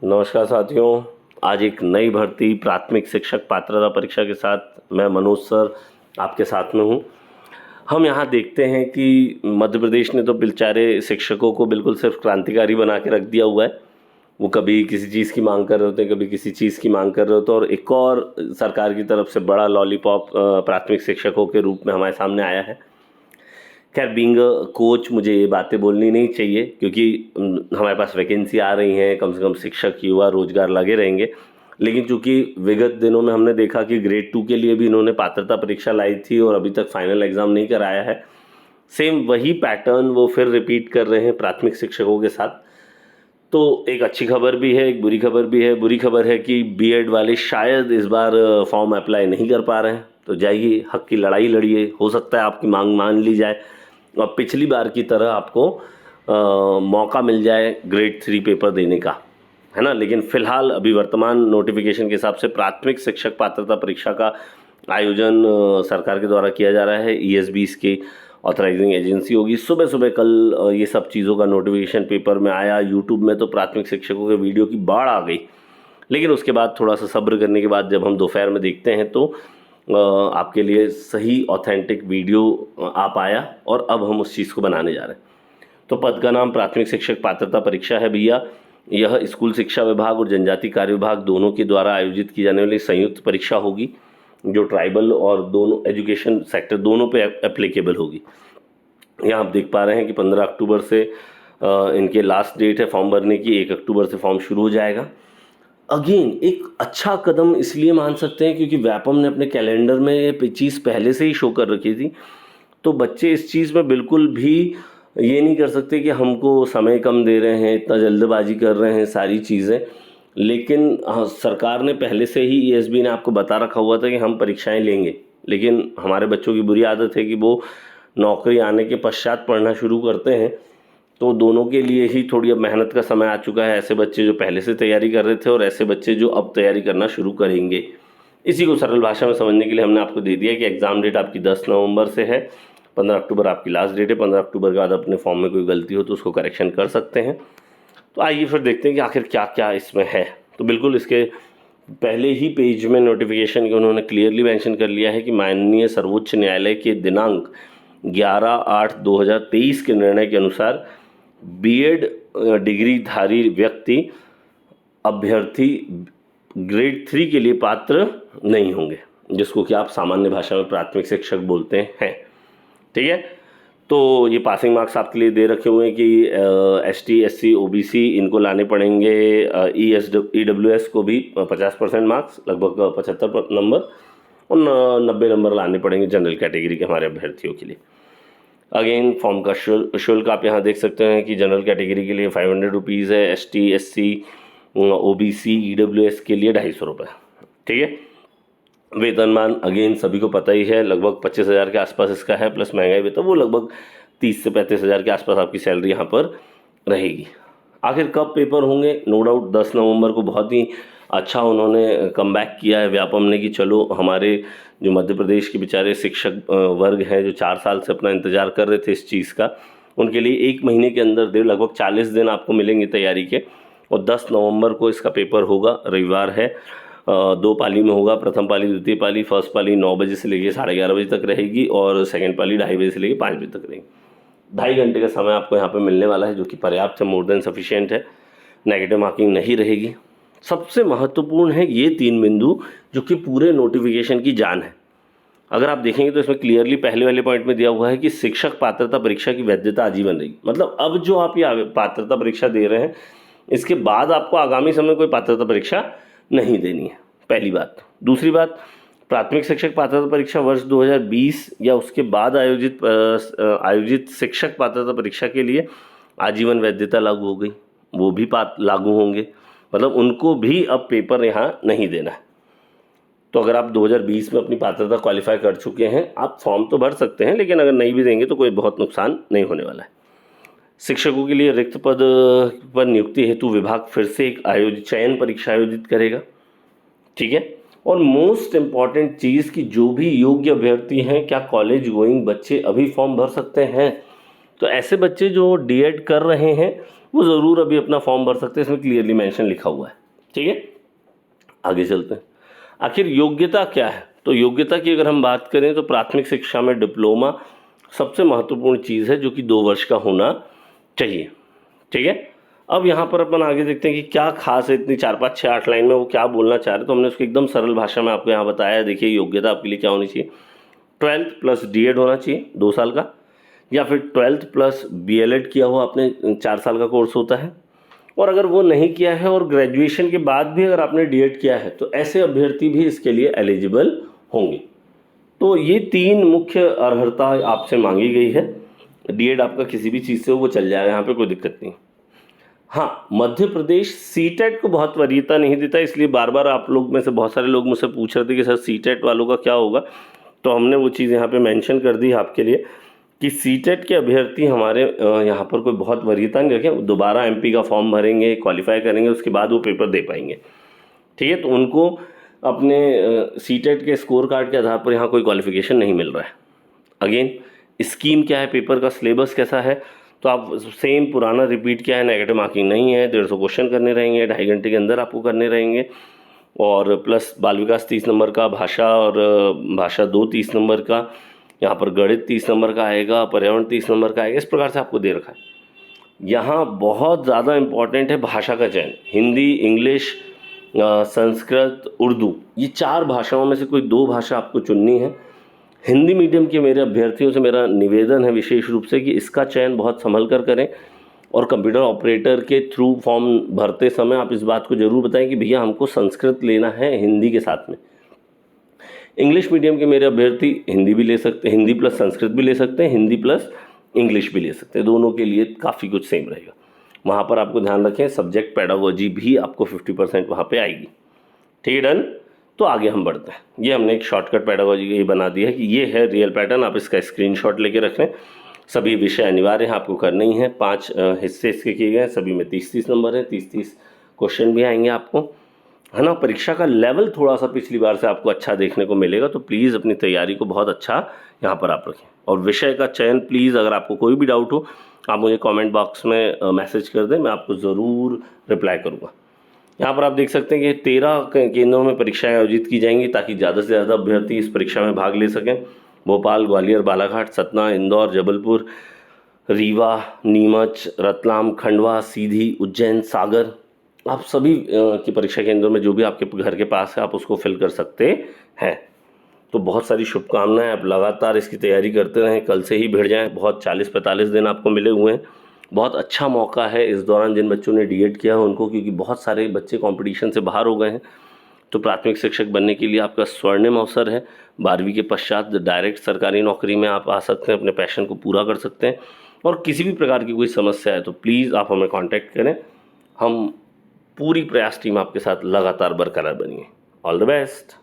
नमस्कार साथियों। आज एक नई भर्ती प्राथमिक शिक्षक पात्रता परीक्षा के साथ मैं मनोज सर आपके साथ में हूँ। हम यहाँ देखते हैं कि मध्य प्रदेश ने तो बेचारे शिक्षकों को बिल्कुल सिर्फ क्रांतिकारी बना के रख दिया हुआ है। वो कभी किसी चीज़ की मांग कर रहे होते हैं, कभी किसी चीज़ की मांग कर रहे होते हैं, और एक और सरकार की तरफ से बड़ा लॉलीपॉप प्राथमिक शिक्षकों के रूप में हमारे सामने आया है। खैर, बीइंग कोच मुझे ये बातें बोलनी नहीं चाहिए, क्योंकि हमारे पास वैकेंसी आ रही हैं, कम से कम शिक्षक युवा रोजगार लगे रहेंगे। लेकिन चूंकि विगत दिनों में हमने देखा कि ग्रेड 2 के लिए भी इन्होंने पात्रता परीक्षा लाई थी और अभी तक फाइनल एग्ज़ाम नहीं कराया है। सेम वही पैटर्न वो फिर रिपीट कर रहे हैं प्राथमिक शिक्षकों के साथ। तो एक अच्छी खबर भी है, एक बुरी खबर भी है। बुरी खबर है कि बीएड वाले शायद इस बार फॉर्म अप्लाई नहीं कर पा रहे हैं, तो जाइए हक की लड़ाई लड़िए, हो सकता है आपकी मांग मान ली जाए और पिछली बार की तरह आपको मौका मिल जाए ग्रेड 3 पेपर देने का, है ना। लेकिन फ़िलहाल अभी वर्तमान नोटिफिकेशन के हिसाब से प्राथमिक शिक्षक पात्रता परीक्षा का आयोजन सरकार के द्वारा किया जा रहा है। ईएसबी इसकी ऑथराइजिंग एजेंसी होगी। सुबह सुबह कल ये सब चीज़ों का नोटिफिकेशन पेपर में आया। यूट्यूब में तो प्राथमिक शिक्षकों के वीडियो की बाढ़ आ गई। लेकिन उसके बाद थोड़ा सा सब्र करने के बाद जब हम दोपहर में देखते हैं तो आपके लिए सही ऑथेंटिक वीडियो आ पाया, और अब हम उस चीज़ को बनाने जा रहे हैं। तो पद का नाम प्राथमिक शिक्षक पात्रता परीक्षा है भैया। यह स्कूल शिक्षा विभाग और जनजाति कार्य विभाग दोनों के द्वारा आयोजित की जाने वाली संयुक्त परीक्षा होगी, जो ट्राइबल और दोनों एजुकेशन सेक्टर दोनों पे एप्लीकेबल होगी। यहाँ आप देख पा रहे हैं कि 15 अक्टूबर से इनके लास्ट डेट है फॉर्म भरने की। 1 अक्टूबर से फॉर्म शुरू हो जाएगा। अगेन एक अच्छा कदम इसलिए मान सकते हैं क्योंकि व्यापम ने अपने कैलेंडर में ये चीज़ पहले से ही शो कर रखी थी। तो बच्चे इस चीज़ में बिल्कुल भी ये नहीं कर सकते कि हमको समय कम दे रहे हैं, इतना जल्दबाजी कर रहे हैं सारी चीज़ें। लेकिन हाँ, सरकार ने पहले से ही ईएसबी ने आपको बता रखा हुआ था कि हम परीक्षाएं लेंगे। लेकिन हमारे बच्चों की बुरी आदत है कि वो नौकरी आने के पश्चात पढ़ना शुरू करते हैं। तो दोनों के लिए ही थोड़ी अब मेहनत का समय आ चुका है। ऐसे बच्चे जो पहले से तैयारी कर रहे थे और ऐसे बच्चे जो अब तैयारी करना शुरू करेंगे। इसी को सरल भाषा में समझने के लिए हमने आपको दे दिया कि एग्ज़ाम डेट आपकी 10 नवंबर से है। 15 अक्टूबर आपकी लास्ट डेट है। 15 अक्टूबर के बाद अपने फॉर्म में कोई गलती हो तो उसको करेक्शन कर सकते हैं। तो आइए फिर देखते हैं कि आखिर क्या क्या इसमें है। तो बिल्कुल इसके पहले ही पेज में नोटिफिकेशन के उन्होंने क्लियरली मेंशन कर लिया है कि माननीय सर्वोच्च न्यायालय के दिनांक 11/8/2023 के निर्णय के अनुसार बीएड डिग्रीधारी व्यक्ति अभ्यर्थी ग्रेड 3 के लिए पात्र नहीं होंगे, जिसको कि आप सामान्य भाषा में प्राथमिक शिक्षक बोलते हैं। ठीक है। तो ये पासिंग मार्क्स आपके लिए दे रखे हुए हैं कि एसटी, एससी, ओबीसी इनको लाने पड़ेंगे। ईडब्ल्यूएस को भी 50% मार्क्स, लगभग 75 नंबर, और 90 नंबर लाने पड़ेंगे जनरल कैटेगरी के हमारे अभ्यर्थियों के लिए। अगेन फॉर्म का शुल्क आप यहाँ देख सकते हैं कि जनरल कैटेगरी के लिए 500 रुपीज़ है, एसटी, एससी, ओबीसी, ईडब्ल्यूएस के लिए 250 रुपये। ठीक है। वेतनमान अगेन सभी को पता ही है, लगभग 25,000 के आसपास इसका है, प्लस महंगाई वेतन, वो लगभग 30 से 35,000 के आसपास आपकी सैलरी यहाँ पर रहेगी। आखिर कब पेपर होंगे? नो डाउट 10 नवंबर को बहुत ही अच्छा उन्होंने कम बैक किया है व्यापम ने कि चलो हमारे जो मध्य प्रदेश के बेचारे शिक्षक वर्ग हैं जो 4 साल से अपना इंतज़ार कर रहे थे इस चीज़ का, उनके लिए 1 महीने के अंदर दे लगभग 40 दिन आपको मिलेंगे तैयारी के। और 10 नवंबर को इसका पेपर होगा, रविवार है। 2 पाली में होगा। प्रथम पाली, द्वितीय पाली। फर्स्ट पाली 9 बजे से लेकर 11:30 बजे तक रहेगी और सेकेंड पाली 2:30 बजे से लेकर 5 बजे तक रहेगी। 2.5 घंटे का समय आपको यहाँ पे मिलने वाला है, जो कि पर्याप्त है, मोर देन सफिशिएंट है। नेगेटिव मार्किंग नहीं रहेगी। सबसे महत्वपूर्ण है ये 3 बिंदु जो कि पूरे नोटिफिकेशन की जान है। अगर आप देखेंगे तो इसमें क्लियरली पहले वाले पॉइंट में दिया हुआ है कि शिक्षक पात्रता परीक्षा की वैधता आजीवन रहेगी। मतलब अब जो आप ये पात्रता परीक्षा दे रहे हैं, इसके बाद आपको आगामी समय कोई पात्रता परीक्षा नहीं देनी है, पहली बात। दूसरी बात, प्राथमिक शिक्षक पात्रता परीक्षा वर्ष 2020 या उसके बाद आयोजित शिक्षक पात्रता परीक्षा के लिए आजीवन वैधता लागू हो गई, वो भी लागू होंगे। मतलब उनको भी अब पेपर यहाँ नहीं देना है। तो अगर आप 2020 में अपनी पात्रता क्वालिफाई कर चुके हैं, आप फॉर्म तो भर सकते हैं, लेकिन अगर नहीं भी देंगे तो कोई बहुत नुकसान नहीं होने वाला है। शिक्षकों के लिए रिक्त पद पर नियुक्ति हेतु विभाग फिर से एक चयन परीक्षा आयोजित करेगा। ठीक है। और मोस्ट इम्पॉर्टेंट चीज़ कि जो भी योग्य अभ्यर्थी हैं, क्या कॉलेज गोइंग बच्चे अभी फॉर्म भर सकते हैं? तो ऐसे बच्चे जो डीएड कर रहे हैं वो ज़रूर अभी अपना फॉर्म भर सकते हैं, इसमें क्लियरली मेंशन लिखा हुआ है। ठीक है, आगे चलते हैं। आखिर योग्यता क्या है? तो योग्यता की अगर हम बात करें तो प्राथमिक शिक्षा में डिप्लोमा सबसे महत्वपूर्ण चीज़ है, जो कि 2 वर्ष का होना चाहिए। ठीक है, अब यहाँ पर अपन आगे देखते हैं कि क्या खास है इतनी 4, 5, 6, 8 लाइन में वो क्या बोलना चाह रहे हैं। तो हमने उसको एकदम सरल भाषा में आपको यहाँ बताया है। देखिए, योग्यता आपके लिए क्या होनी चाहिए? 12th प्लस डीएड होना चाहिए 2 साल का, या फिर 12th प्लस बीएलएड किया हुआ आपने 4 साल का कोर्स होता है। और अगर वो नहीं किया है और ग्रेजुएशन के बाद भी अगर आपने डीएड किया है तो ऐसे अभ्यर्थी भी इसके लिए एलिजिबल होंगे। तो ये 3 मुख्य अर्हता आपसे मांगी गई है। डीएड आपका किसी भी चीज़ से हो वो चल जाएगा, यहाँ पे कोई दिक्कत नहीं। हाँ, मध्य प्रदेश सीटेट को बहुत वरीयता नहीं देता, इसलिए बार बार आप लोग में से बहुत सारे लोग मुझसे पूछ रहे थे कि सर सीटेट वालों का क्या होगा। तो हमने वो चीज़ यहाँ पे मेंशन कर दी आपके लिए कि सीटेट के अभ्यर्थी हमारे यहाँ पर कोई बहुत वरीयता नहीं रखें। दोबारा एमपी का फॉर्म भरेंगे, क्वालिफाई करेंगे, उसके बाद वो पेपर दे पाएंगे। ठीक है, तो उनको अपने सीटेट के स्कोर कार्ड के आधार पर यहाँ कोई क्वालिफिकेशन नहीं मिल रहा है। अगेन, स्कीम क्या है, पेपर का सिलेबस कैसा है, तो आप सेम पुराना रिपीट किया है, नेगेटिव मार्किंग नहीं है, 150 क्वेश्चन करने रहेंगे, 2.5 घंटे के अंदर आपको करने रहेंगे, और प्लस बाल विकास 30 नंबर का, भाषा और भाषा 2 30 नंबर का, यहाँ पर गणित 30 नंबर का आएगा, पर्यावरण 30 नंबर का आएगा। इस प्रकार से आपको दे रखा है। यहाँ बहुत ज़्यादा इम्पॉर्टेंट है भाषा का चयन। हिंदी, इंग्लिश, संस्कृत, उर्दू, ये 4 भाषाओं में से कोई 2 भाषा आपको चुननी है। हिंदी मीडियम के मेरे अभ्यर्थियों से मेरा निवेदन है विशेष रूप से कि इसका चयन बहुत संभल कर करें, और कंप्यूटर ऑपरेटर के थ्रू फॉर्म भरते समय आप इस बात को ज़रूर बताएं कि भैया हमको संस्कृत लेना है हिंदी के साथ में। इंग्लिश मीडियम के मेरे अभ्यर्थी हिंदी भी ले सकते हैं, हिंदी प्लस संस्कृत भी ले सकते हैं, हिंदी प्लस इंग्लिश भी ले सकते हैं, दोनों के लिए काफ़ी कुछ सेम रहेगा। वहाँ पर आपको ध्यान रखें सब्जेक्ट पेडागोजी भी आपको 50% वहाँ पे आएगी। ठीक है, डन। तो आगे हम बढ़ते हैं। ये हमने एक शॉर्टकट पेडागोजी ही बना दिया है कि ये है रियल पैटर्न, आप इसका स्क्रीनशॉट लेके रख लें। सभी विषय अनिवार्य हैं, आपको करने ही हैं। 5 हिस्से इसके किए गए हैं, सभी में 30-30 नंबर है, 30-30 क्वेश्चन भी आएंगे आपको, है ना। परीक्षा का लेवल थोड़ा सा पिछली बार से आपको अच्छा देखने को मिलेगा, तो प्लीज़ अपनी तैयारी को बहुत अच्छा यहाँ पर आप रखें। और विषय का चयन प्लीज़, अगर आपको कोई भी डाउट हो आप मुझे कमेंट बॉक्स में मैसेज कर दें, मैं आपको ज़रूर रिप्लाई करूँगा। यहाँ पर आप देख सकते हैं कि 13 केंद्रों में परीक्षाएं आयोजित की जाएंगी ताकि ज़्यादा से ज़्यादा अभ्यर्थी इस परीक्षा में भाग ले सकें। भोपाल, ग्वालियर, बालाघाट, सतना, इंदौर, जबलपुर, रीवा, नीमच, रतलाम, खंडवा, सीधी, उज्जैन, सागर, आप सभी की परीक्षा केंद्रों में जो भी आपके घर के पास है आप उसको फिल कर सकते हैं। तो बहुत सारी शुभकामनाएं, आप लगातार इसकी तैयारी करते रहें, कल से ही भिड़ जाएं। बहुत 40-45 दिन आपको मिले हुए हैं, बहुत अच्छा मौका है इस दौरान जिन बच्चों ने डीएड किया है उनको, क्योंकि बहुत सारे बच्चे कंपटीशन से बाहर हो गए हैं। तो प्राथमिक शिक्षक बनने के लिए आपका स्वर्णिम अवसर है। 12वीं के पश्चात डायरेक्ट सरकारी नौकरी में आप आ सकते हैं, अपने पैशन को पूरा कर सकते हैं। और किसी भी प्रकार की कोई समस्या है तो प्लीज़ आप हमें कॉन्टैक्ट करें, हम पूरी प्रयास टीम आपके साथ लगातार बरकरार बनिए। All the best.